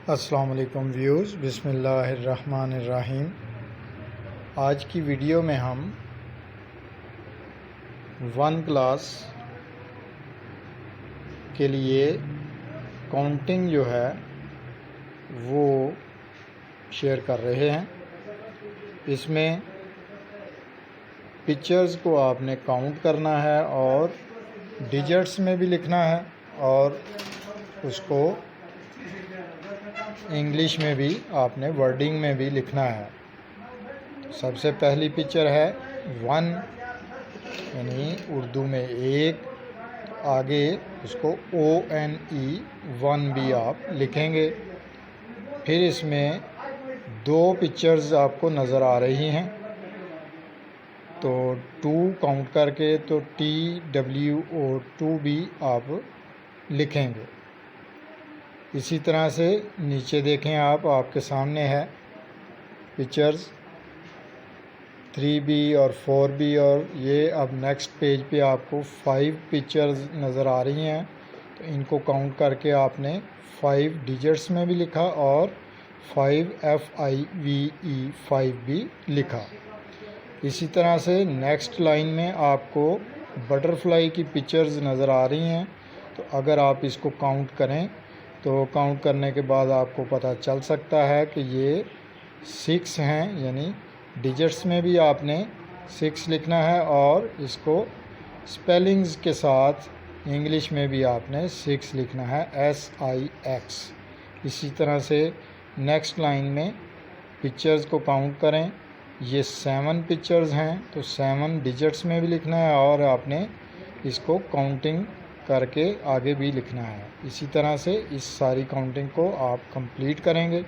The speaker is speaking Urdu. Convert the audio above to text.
السلام علیکم ویوز، بسم اللہ الرحمن الرحیم۔ آج کی ویڈیو میں ہم 1 کلاس کے لیے کاؤنٹنگ جو ہے وہ شیئر کر رہے ہیں۔ اس میں پکچرز کو آپ نے کاؤنٹ کرنا ہے اور ڈیجٹس میں بھی لکھنا ہے اور اس کو انگلش میں بھی آپ نے ورڈنگ میں بھی لکھنا ہے۔ سب سے پہلی پکچر ہے 1 یعنی اردو میں 1، آگے اس کو ONE 1 بھی آپ لکھیں گے۔ پھر اس میں 2 پکچرز آپ کو نظر آ رہی ہیں، تو 2 کاؤنٹ کر کے تو TWO2 بھی آپ لکھیں گے۔ اسی طرح سے نیچے دیکھیں آپ کے سامنے ہے پکچرز 3B اور 4B، اور یہ اب نیکسٹ پیج پہ آپ کو 5 پکچرز نظر آ رہی ہیں، تو ان کو کاؤنٹ کر کے آپ نے 5 ڈیجٹس میں بھی لکھا اور 5 بھی لکھا۔ اسی طرح سے نیکسٹ لائن میں آپ کو بٹرفلائی کی پکچرز نظر آ رہی ہیں، تو اگر آپ اس کو کاؤنٹ کریں تو کاؤنٹ کرنے کے بعد آپ کو پتہ چل سکتا ہے کہ یہ 6 ہیں، یعنی ڈیجٹس میں بھی آپ نے 6 لکھنا ہے اور اس کو سپیلنگز کے ساتھ انگلش میں بھی آپ نے 6 لکھنا ہے، SIX۔ اسی طرح سے نیکسٹ لائن میں پکچرز کو کاؤنٹ کریں، یہ 7 پکچرز ہیں، تو 7 ڈیجٹس میں بھی لکھنا ہے اور آپ نے اس کو کاؤنٹنگ کر کے آگے بھی لکھنا ہے۔ اسی طرح سے اس ساری کاؤنٹنگ کو آپ کمپلیٹ کریں گے۔